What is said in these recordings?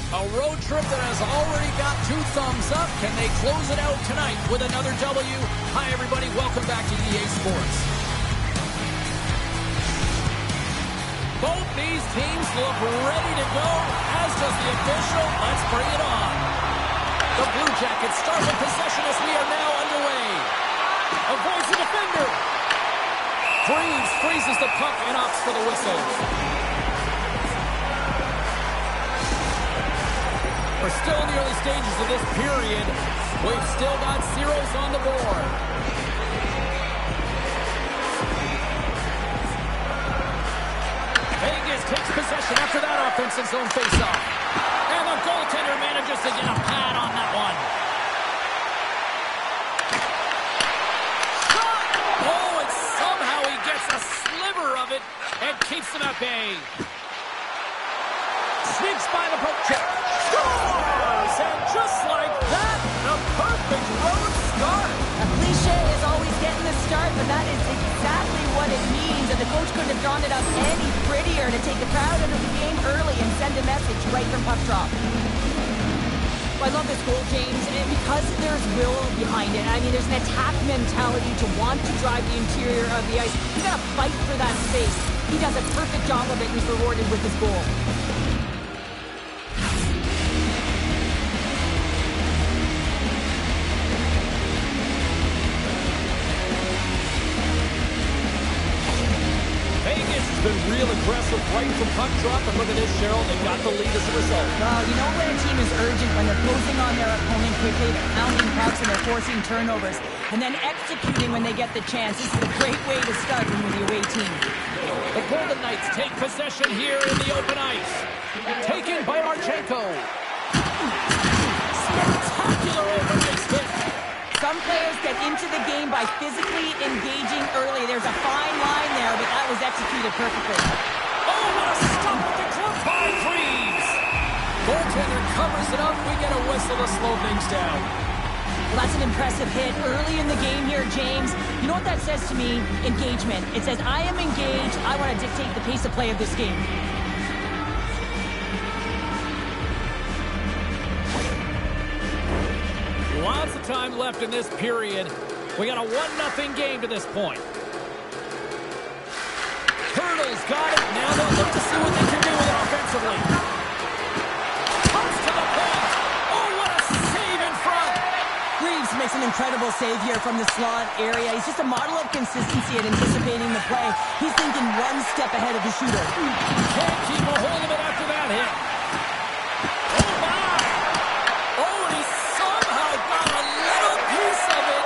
A road trip that has already got 2 thumbs up. Can they close it out tonight with another W? Hi, everybody. Welcome back to EA Sports. Both these teams look ready to go, as does the official. Let's bring it on. The Blue Jackets start with possession as we are now underway. Avoids the defender. Freeze freezes the puck and opts for the whistle. We're still in the early stages of this period. We've still got zeros on the board. Vegas takes possession after that offensive zone faceoff. And the goaltender manages to get a pad on that one. Shot! Oh, and somehow he gets a sliver of it and keeps them at bay. Sneaks by the poke check. Scores! And just like that, a perfect road start. A cliche is always getting the start, but that is exactly what it means. And the coach couldn't have drawn it up any prettier to take the crowd out of the game early and send a message right from puck drop. I love this goal, James, and because there's will behind it. I mean, there's an attack mentality to want to drive the interior of the ice. You gotta fight for that space. He does a perfect job of it, and he's rewarded with his goal. Been real aggressive right from puck drop, and look at this, Cheryl. They got the lead as a result. Well, you know when a team is urgent, when they're closing on their opponent quickly, they're pounding pucks and they're forcing turnovers, and then executing when they get the chance. This is a great way to start when you're the away team. The Golden Knights take possession here in the open ice. Taken by Marchenko. Spectacular open ice hit. Some players get into the game by physically engaging early. There's a fine line there, but that was executed perfectly. Oh, what a stop at the club by Freeze! Goaltender covers it up. We get a whistle to slow things down. Well, that's an impressive hit early in the game here, James. You know what that says to me? Engagement. It says, I am engaged. I want to dictate the pace of play of this game. Lots of time left in this period. We got a 1-0 game to this point. Turtles got it. Now they'll look to see what they can do with it offensively. Comes to the point. Oh, what a save in front. Reeves makes an incredible save here from the slot area. He's just a model of consistency at anticipating the play. He's thinking one step ahead of the shooter. Can't keep a hold of it after that hit. Oh, my. Oh, and he somehow got a little piece of it.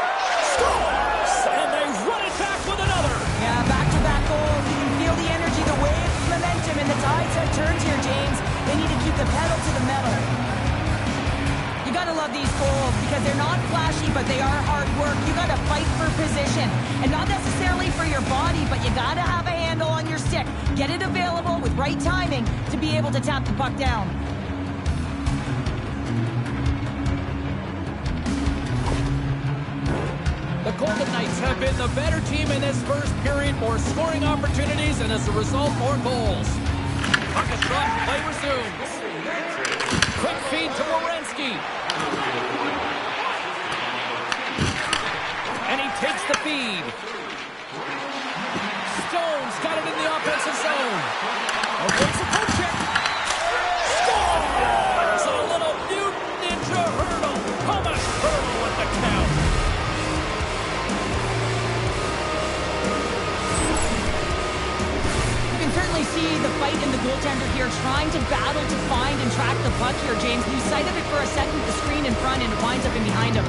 Scores! And they run it back with another. Yeah, back-to-back goals. You can feel the energy, the wave, the momentum, and the tides have turned here, James. They need to keep the pedal to the metal. You gotta love these goals because they're not flashy, but they are hard work. You gotta fight for position, and not necessarily for your body, but you gotta have a handle on your stick. Get it available with right timing to be able to tap the puck down. The Golden Knights have been the better team in this first period, more scoring opportunities, and as a result, more goals. Puck is dropped, play resumes. Quick feed to Werenski. And he takes the feed. Stone's got it in the offensive zone. Avoids the poke check. Scores! A little mutant ninja hurdle. Thomas Hurdle with the count. You can certainly see the fight in the goaltender here, trying to battle to find and track the puck here, James. Lose sight of it for a second, the screen in front, and it winds up in behind him.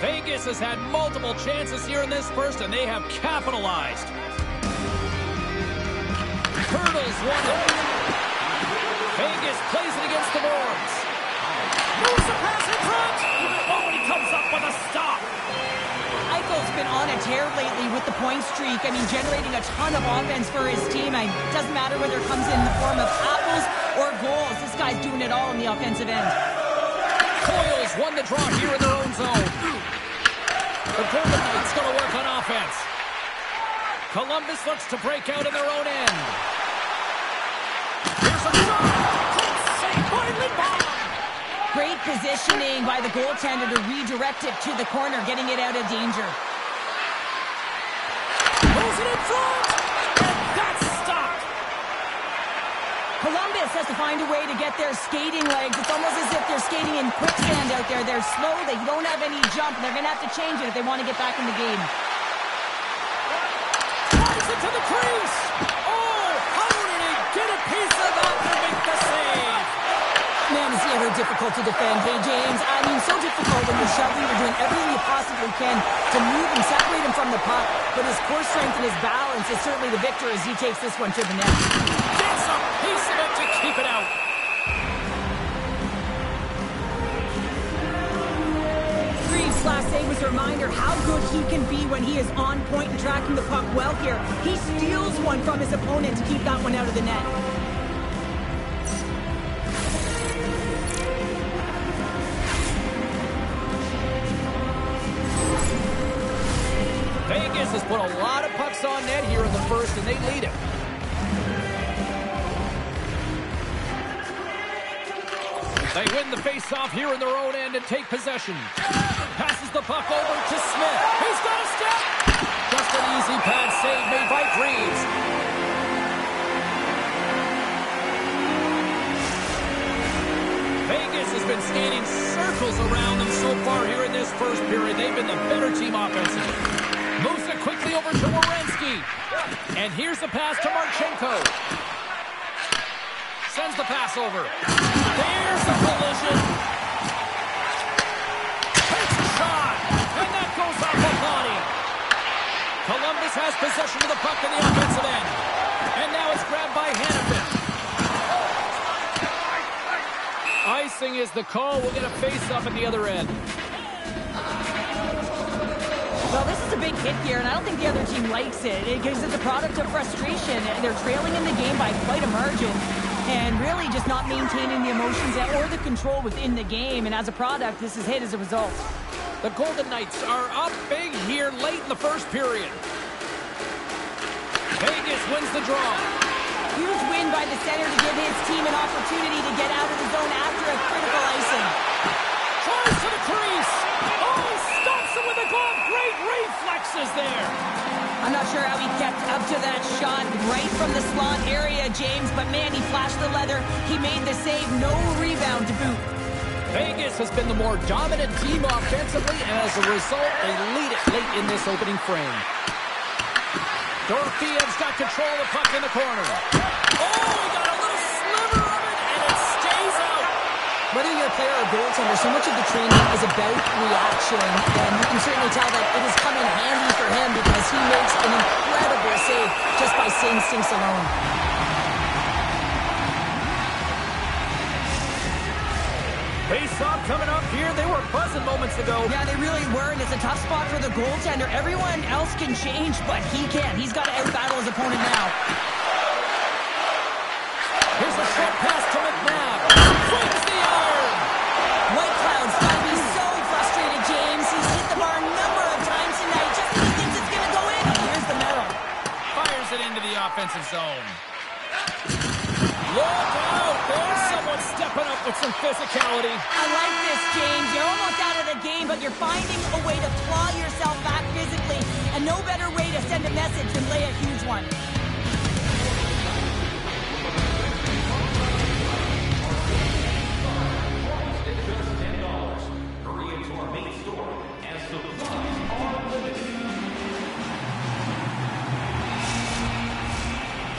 Vegas has had multiple chances here in this first, and they have capitalized. Turtles won it. Vegas plays it against the boards. Moves the pass in front. Oh, and he comes up with a stop. Eichel's been on a tear lately with the point streak. I mean, generating a ton of offense for his team. It doesn't matter whether it comes in the form of apples or goals. This guy's doing it all on the offensive end. Coils won the draw here in their own zone. The Golden Knights going to work on offense. Columbus looks to break out in their own end. Here's a shot. Saved by Lindbaum. Great positioning by the goaltender to redirect it to the corner, getting it out of danger. Moves it in front. And that's stopped. Columbus has to find a way to get their skating legs. It's almost as if they're skating in quicksand out there. They're slow. They don't have any jump. They're going to have to change it if they want to get back in the game. Drives it to the crease. Oh, how did he get a piece of that to make the save? Man, is he ever difficult to defend. Hey, James, I mean, so difficult when you're shoving. You're doing everything you possibly can to move and separate him from the puck. But his core strength and his balance is certainly the victor as he takes this one to the net. Gets a piece of it to keep it out. Reeves' last save was a reminder how good he can be when he is on point and tracking the puck well here. He steals one from his opponent to keep that one out of the net. Vegas has put a lot of pucks on net here in the first, and they lead it. They win the face-off here in their own end and take possession. Passes the puck over to Smith. He's got a step. Just an easy pad save made by Reeves. Vegas has been skating circles around them so far here in this first period. They've been the better team offensively. Moves it quickly over to Werenski. And here's the pass to Marchenko. Sends the pass over. There's the collision. Takes a shot. And that goes off the body. Columbus has possession of the puck in the offensive end. And now it's grabbed by Hannafin. Icing is the call. We'll get a face-up at the other end. Well, this is a big hit here, and I don't think the other team likes it because it's a product of frustration. They're trailing in the game by quite a margin and really just not maintaining the emotions or the control within the game, and as a product, this is hit as a result. The Golden Knights are up big here late in the first period. Vegas wins the draw. Huge win by the center to give his team an opportunity to get out of the zone after a critical icing. Tries to the crease. Oh, he stops it with a glove. Great reflexes there. I'm not sure how he kept up to that shot right from the slot area, James, but man, he flashed the leather. He made the save. No rebound to boot. Vegas has been the more dominant team offensively, and as a result, they lead it late in this opening frame. Dorofeyev's got control of the puck in the corner. Oh, he got a little sliver of it, and it stays out. Whether you're a player or goaltender, so much of the training is about reaction, and you can certainly tell that it has come in handy for him because he makes an incredible save just by instincts alone. Face-off coming up here. They were buzzing moments ago. Yeah, they really were, and it's a tough spot for the goaltender. Everyone else can change, but he can't. He's got to out-battle his opponent now. Here's a short pass to McNabb. Breaks the iron. White Cloud's got to be so frustrated, James. He's hit the bar a number of times tonight just when he thinks it's going to go in. Oh, here's the medal. Fires it into the offensive zone. Look out! There's someone stepping up with some physicality. I like this, James. You're almost out of the game, but you're finding a way to claw yourself back physically, and no better way to send a message than lay a huge one.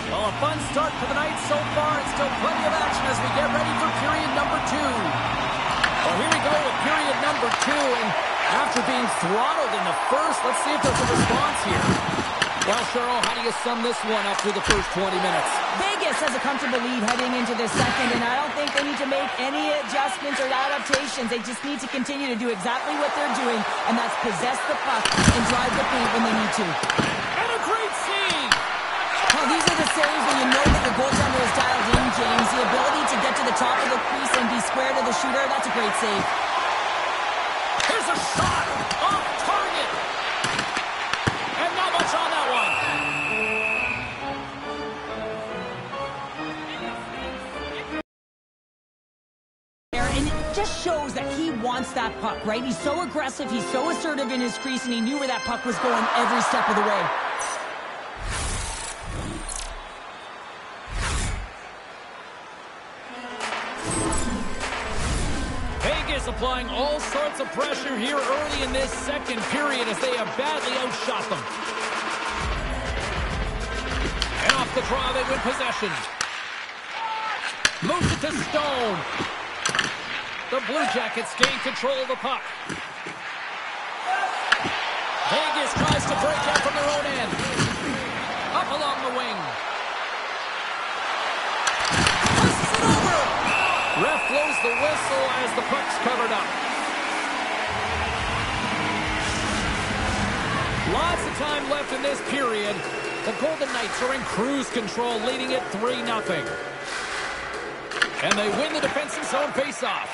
Well, a fun start to the night so far, and still plenty of action as we get ready for period number 2. Well, here we go with period number 2, and after being throttled in the first, let's see if there's a response here. Well, Cheryl, how do you sum this one up through the first 20 minutes? Vegas has a comfortable lead heading into this second, and I don't think they need to make any adjustments or adaptations. They just need to continue to do exactly what they're doing, and that's possess the puck and drive the paint when they need to. And a great save! Well, these are the saves when you know that your goaltender is dialed in, James. The ability to get to the top of the crease and be square to the shooter, that's a great save. Here's a shot off target. And not much on that one. And it just shows that he wants that puck, right? He's so aggressive, he's so assertive in his crease, and he knew where that puck was going every step of the way. Applying all sorts of pressure here early in this second period as they have badly outshot them. And off the draw, they win possession. Moves it to Stone. The Blue Jackets gain control of the puck. Vegas tries to break out from their own end. Up along the wing. Ref blows the whistle as the puck's covered up. Lots of time left in this period. The Golden Knights are in cruise control, leading it 3-0. And they win the defensive zone faceoff.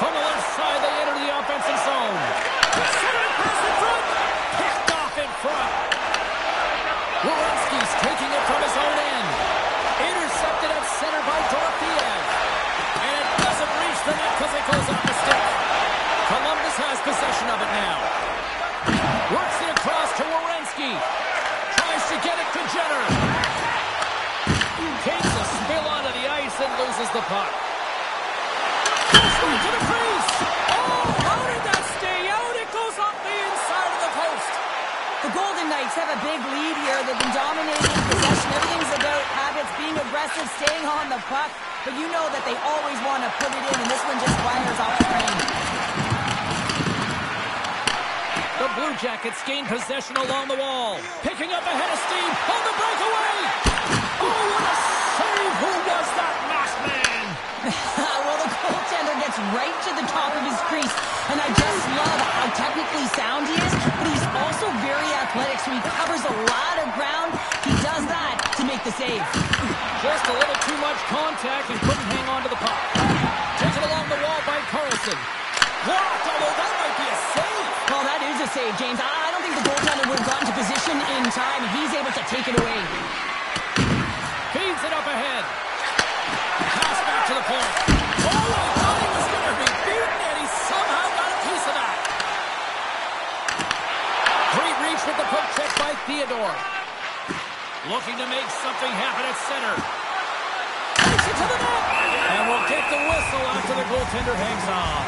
From the left side, they enter the offensive zone. Center pass in front. Picked off in front. Werenski's taking it from his own end. Intercepted at center by Dorofiev. And it doesn't reach the net because it goes off the stick. Columbus has possession of it now. Works it across to Werenski. Tries to get it to Jenner. Takes a spill onto the ice and loses the puck. Goes right to the crease. Oh, how did that stay out? It goes off the inside of the post. The Golden Knights have a big lead here. They've been dominating possession. Everything's about habits, being aggressive, staying on the puck. But you know that they always want to put it in, and this one just fires off the frame. The Blue Jackets gain possession along the wall. Picking up a head of steam on the breakaway. Oh, what a save. Who was that masked man? Well, the goaltender gets right to the top of his crease. And I just love how technically sound he is, but he's also very athletic, so he covers a lot of ground. He does that to make the save. Just a little too much contact and couldn't hang on to the puck. Taken along the wall by Carlson. Blocked, although that might be a save. Well, that is a save, James. I don't think the goaltender would have gotten to position in time, and he's able to take it away. Feeds it up ahead. Pass back to the point. Oh, I thought he was going to be beaten, and he somehow got a piece of that. Great reach with the poke check by Theodore. Looking to make something happen at center. Takes it to the net. And we'll get the whistle after the goaltender hangs on.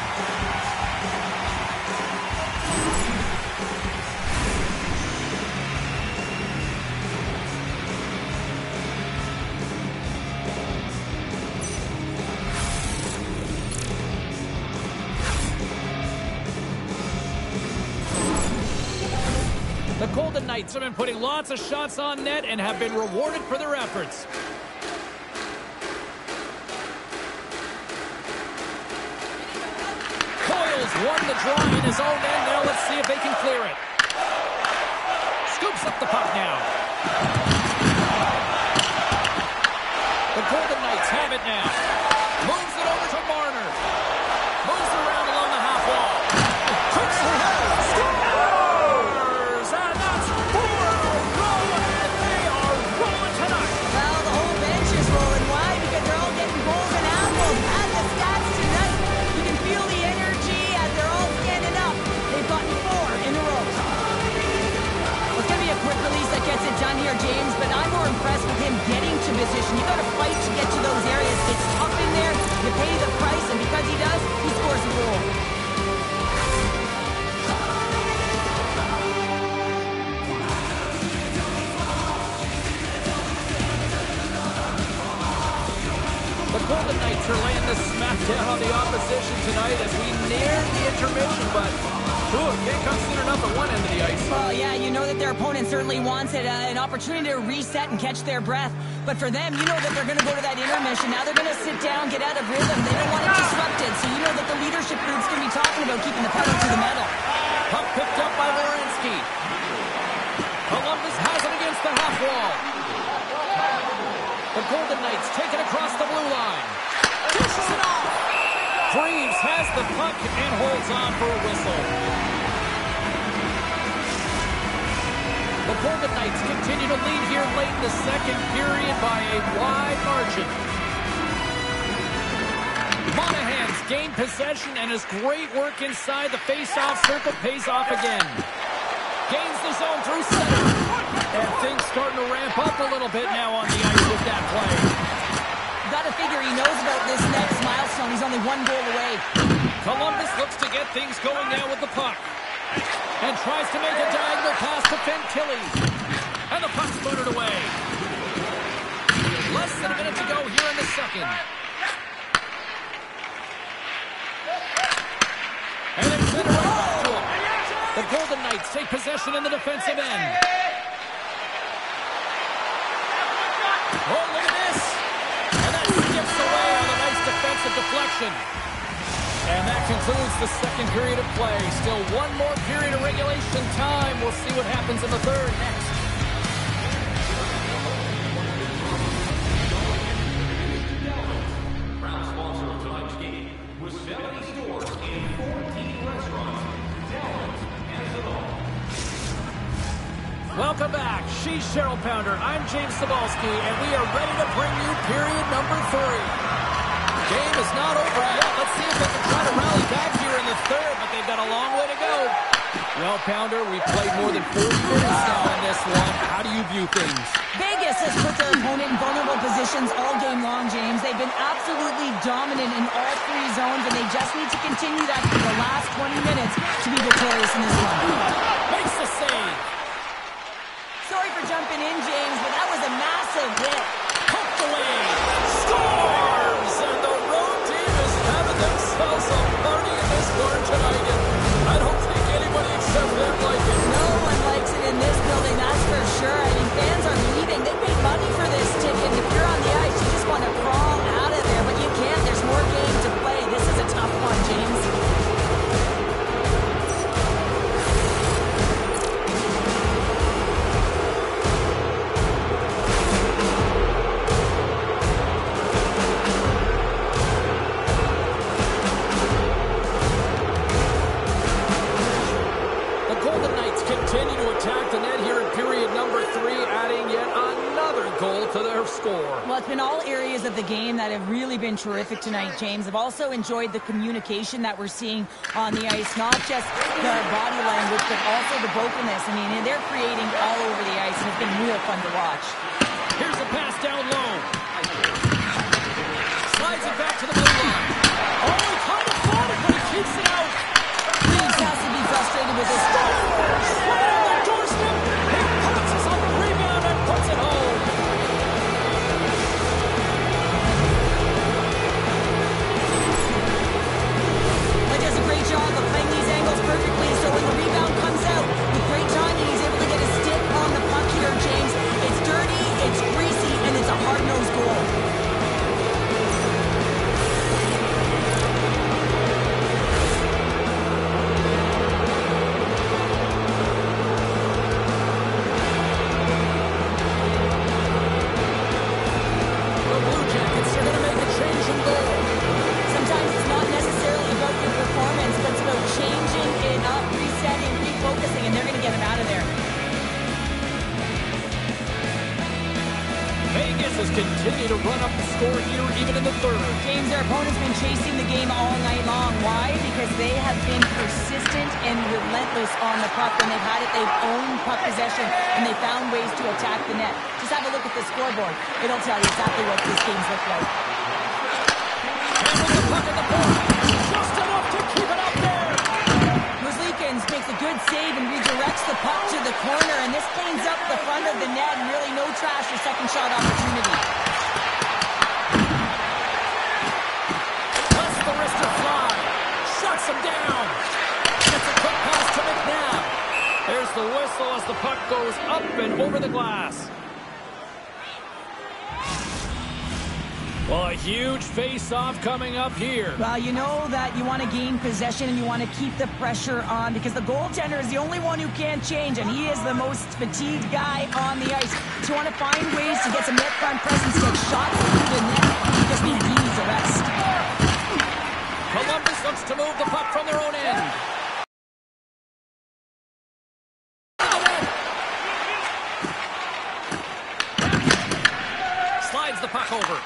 The Golden Knights have been putting lots of shots on net and have been rewarded for their efforts. Coyle's won the draw in his own end. Now let's see if they can clear it. Scoops up the puck now. The Golden Knights have it now. Moves it over to Marner. Moves around along the half wall. Cooks it out. Scores! And that's 4 in a row, and they are rolling tonight. Well, the whole bench is rolling. Why? Because they're all getting goals and apples. Add the stats tonight. You can feel the energy as they're all standing up. They've gotten 4 in a row. It's going to be a quick release that gets it done here, James, but I'm more impressed with him getting to position. You got to fight to get to those areas. It's tough in there. You pay the price, and because he does, he scores a goal. The Golden Knights are laying the smackdown on the opposition tonight as we near the intermission, but Ooh, it can't come soon enough at one end of the ice. Well, yeah, you know that their opponent certainly wants it, an opportunity to reset and catch their breath. But for them, you know that they're going to go to that intermission. Now they're going to sit down, get out of rhythm. They don't want it disrupted. So you know that the leadership group's going to be talking about keeping the pedal to the metal. Puck picked up by Werenski. Columbus has it against the half wall. The Golden Knights take it across the blue line. Dishes it off. Reeves has the puck and holds on for a whistle. The Golden Knights continue to lead here late in the second period by a wide margin. Monahan's gained possession and his great work inside the face-off circle pays off again. Gains the zone through center. And things starting to ramp up a little bit now on the ice with that play. Got to figure he knows about this next milestone. He's only one goal away. Columbus looks to get things going now with the puck. And tries to make a diagonal pass to Fantilli. And the puck's booted away. Less than a minute to go here in the second. And it's sent right back to him. The Golden Knights take possession in the defensive end. Oh, look at this. And that skips away on a nice defensive deflection. And that concludes the second period of play. Still one more period of regulation time. We'll see what happens in the third next. Proud sponsor of tonight's game with 70 stores in 14 restaurants. Welcome back. She's Cheryl Pounder. I'm James Cebulski, and we are ready to bring you period number 3. Game is not over yet. Let's see if they can try to rally back here in the third, but they've got a long way to go. Well, Pounder, we've played more than 40 minutes now in this one. How do you view things? Vegas has put their opponent in vulnerable positions all game long, James. They've been absolutely dominant in all 3 zones, and they just need to continue that for the last 20 minutes to be victorious in this one. Makes the save. Sorry for jumping in, James, but that was a massive hit. Poked away. Scores! And the road team is having themselves a party in this one tonight. And I don't think anybody except them like it. No one likes it in this building, that's for sure. I mean, fans are leaving. They paid money for this ticket. If you're on the ice, you just want to crawl out of there, but you can't. There's more game to play. This is a tough one, James. Continue to attack the net here in period number 3, adding yet another goal to their score. Well, it's been all areas of the game that have really been terrific tonight, James. I've also enjoyed the communication that we're seeing on the ice, not just the body language, but also the vocalness. I mean, they're creating all over the ice, and it's been real fun to watch. Here's a pass down low. Slides it back to the blue line. Oh, he kind of fought it, but he keeps it out. Reeves has to be frustrated with this. Right on the doorstep. He pounces on the rebound and puts it home. He does a great job of playing these angles perfectly, so when the rebound comes out, with great timing, he's able to get a stick on the puck here, James. It's dirty, it's greasy, and it's a hard-nosed goal. Continue to run up the score here even in the third. James, their opponent's been chasing the game all night long. Why? Because they have been persistent and relentless on the puck. When they've had it, they've owned puck possession, and they found ways to attack the net. Just have a look at the scoreboard. It'll tell you exactly what this game's look like. Handles the puck at the point. Just enough to keep it up there. Merzlikins makes a good save and redirects the puck to the corner, and this cleans up the front of the net, and really no trash for second shot opportunity. Lets the wrist fly. Shuts him down. Gets a quick pass whistle as the puck goes up and over the glass. Well, a huge face-off coming up here. Well, you know that you want to gain possession and you want to keep the pressure on because the goaltender is the only one who can't change, and he is the most fatigued guy on the ice. So you want to find ways to get some net front presence, get shots through the net. He just needs a rest. Columbus looks to move the puck from their own end. Slides the puck over.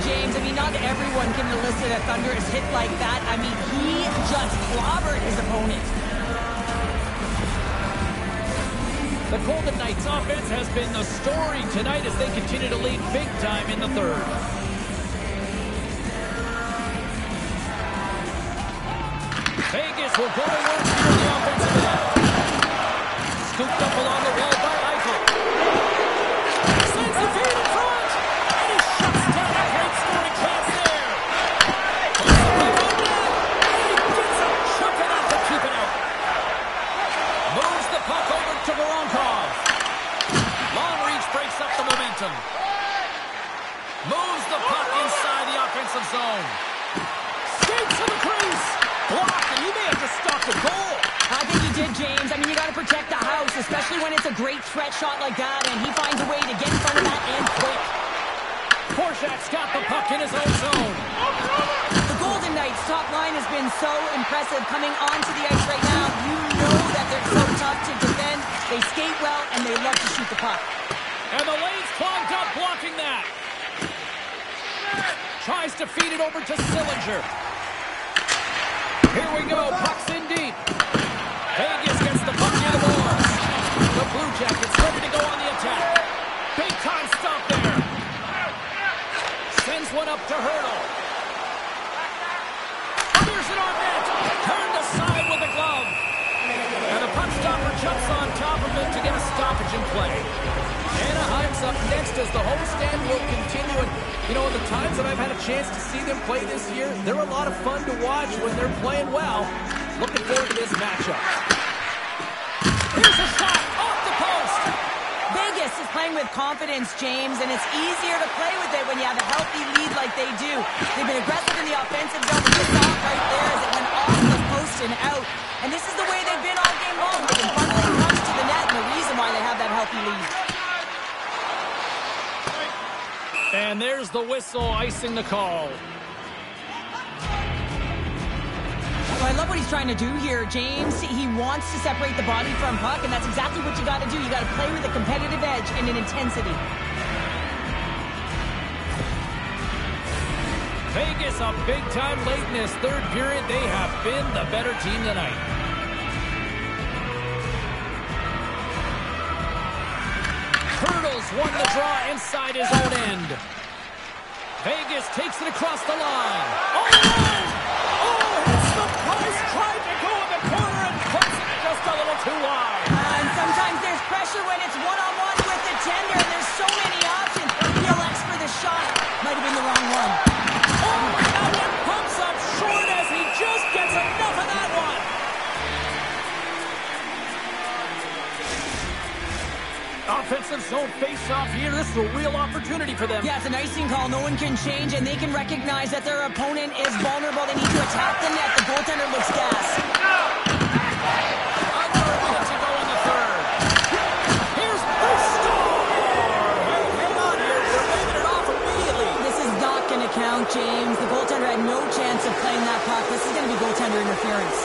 James, I mean, not everyone can elicit a thunderous hit like that. I mean, he just clobbered his opponent. The Golden Knights offense has been the story tonight as they continue to lead big time in the third. Vegas will go to work for the offensive end. Scooped up along the wall by Eichel. Sends the feed in front. And he shuts down a great scoring chance there. Puts the puck on net. And he gets a chuck it out to keep it out. Moves the puck over to Voronkov. Long reach breaks up the momentum. Moves the puck inside the offensive zone. Skates to the crease. Blocked, and he may have just stopped the goal. I think he did, James. I mean, you got to protect the house, especially when it's a great threat shot like that, and he finds a way to get in front of that and quick. Korshak's got the puck in his own zone. The Golden Knights' top line has been so impressive coming onto the ice right now. You know that they're so tough to defend. They skate well, and they love to shoot the puck. And the lane's clogged up, blocking that. Tries to feed it over to Sillinger. Here we go, puck's in deep. Vegas gets the puck near the boards. The Blue Jackets ready to go on the attack. Big time stop there. Sends one up to Hurdle. Fires it on net. Turned aside with a glove. And the puck stopper jumps on top of it to get a stoppage in play. Anaheim's up next as the homestand will continue. And, you know, the times that I've had a chance to see them play this year, they're a lot of fun to watch when they're playing well. Looking forward to this matchup. Here's a shot off the post. Vegas is playing with confidence, James, and it's easier to play with it when you have a healthy lead like they do. They've been aggressive in the offensive zone. You saw it right there as it went off the post and out. And this is the way they've been all game long. They've been funneling pucks to the net, and the reason why they have that healthy lead. And there's the whistle icing the call. Well, I love what he's trying to do here, James. He wants to separate the body from puck, and that's exactly what you got to do. You got to play with a competitive edge and an intensity. Vegas a big time late in this third period. They have been the better team tonight. Hurdles won the draw inside his own end. Vegas takes it across the line. Oh, hits the post. Tried to go in the corner and puts it just a little too wide. And sometimes there's pressure when it's one-on-one with the tender, and there's so many options. He elects for the shot. Might have been the wrong one. Oh, that one pumps up short as he just gets enough of that one. Offensive zone face-off here. This is a real opportunity for them. Yeah, it's an icing call. No one can change, and they can recognize that their opponent is vulnerable. They need to attack the net. The goaltender looks gassed. Under a minute to go in the third. Here's the score! Hey, hang on here. They're waving it off immediately. This is not going to count, James. The goaltender had no chance of playing that puck. This is going to be goaltender interference.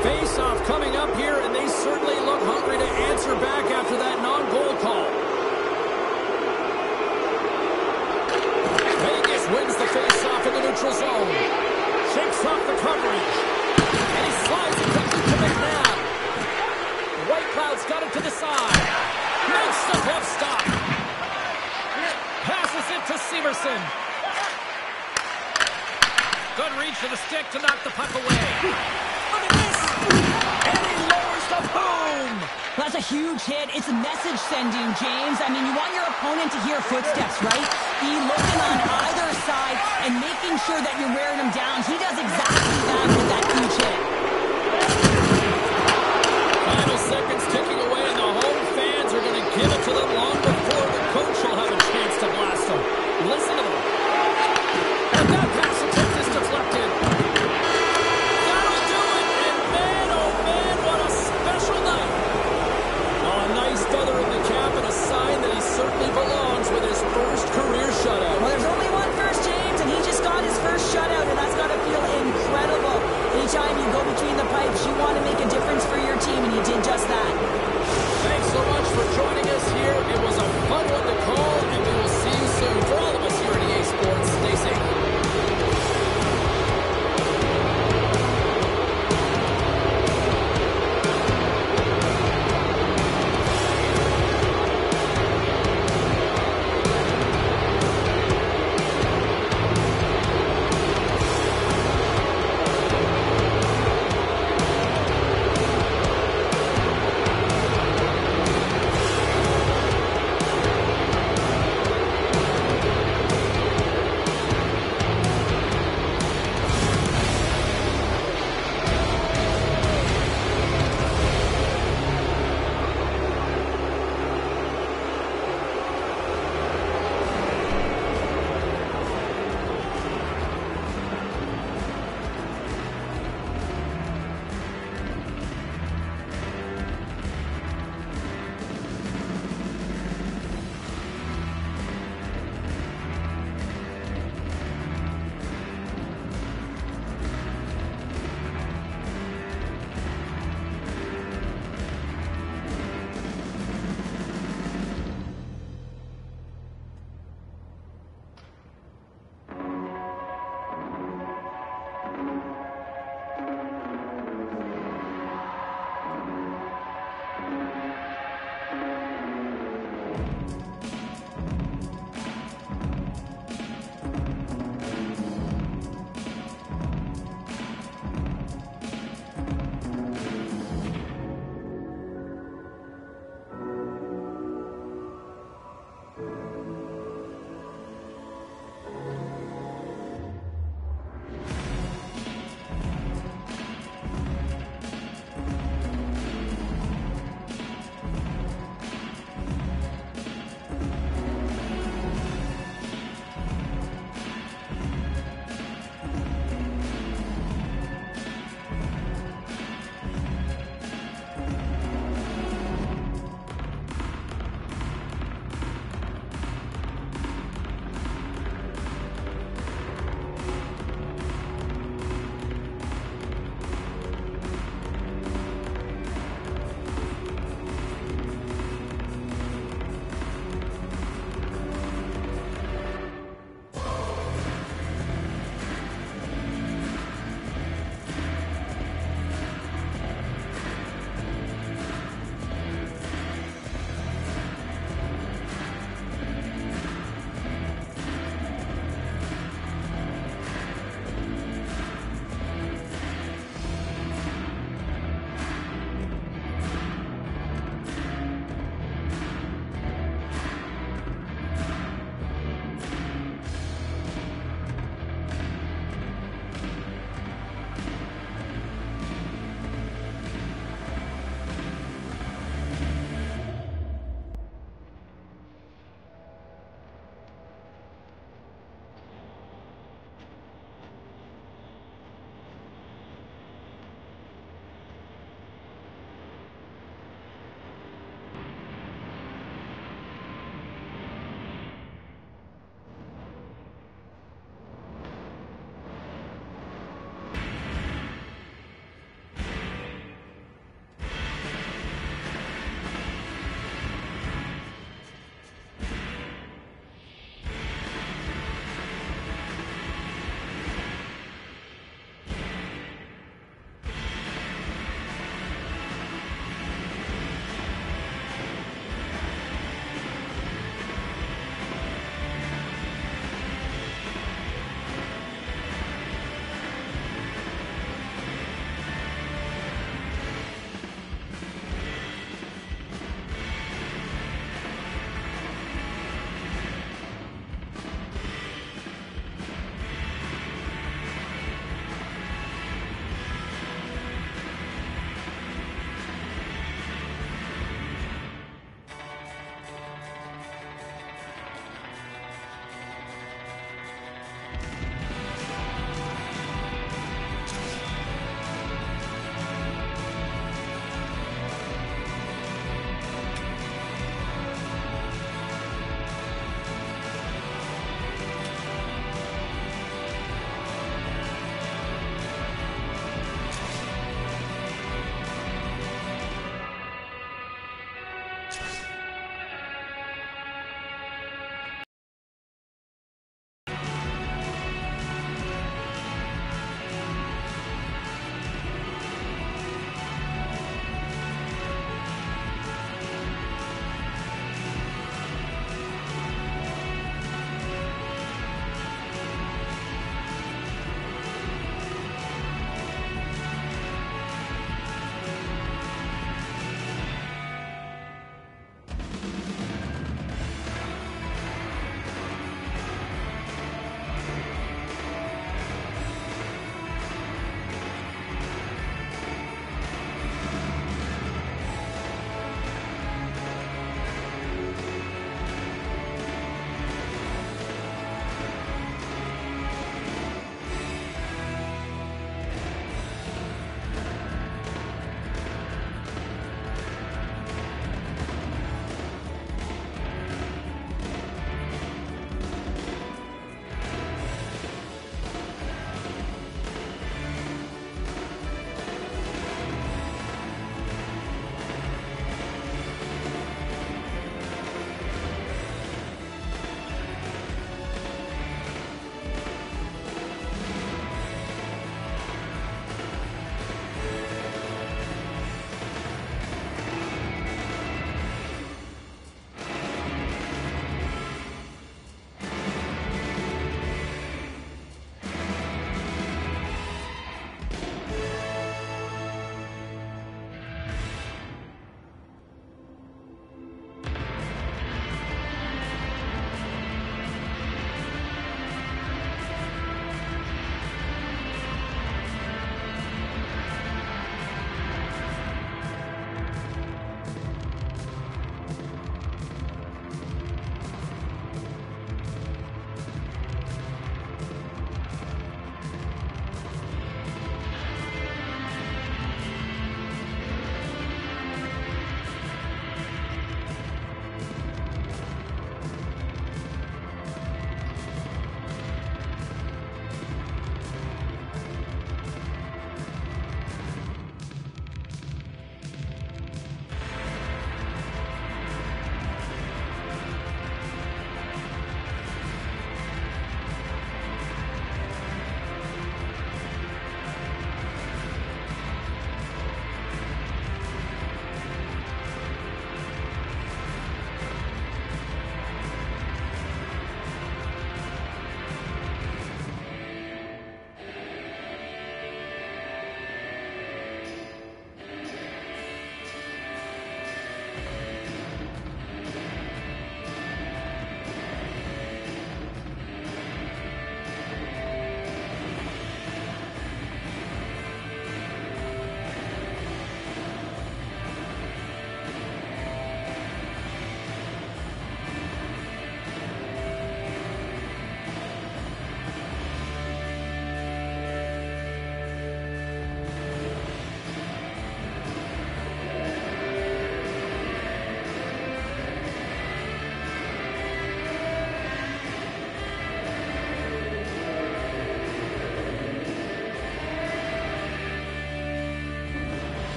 Face-off coming up here, and they certainly look hungry to answer back after that non-goal call. Vegas wins the face-off in the neutral zone. Shakes off the coverage. And he slides it quickly to McNabb. White Cloud's got it to the side. Makes the Anderson. Good reach for the stick to knock the puck away. Look at this. And he lowers the boom. That's a huge hit. It's a message sending, James. I mean, you want your opponent to hear footsteps, right? Be looking on either side and making sure that you're wearing them down. He does exactly that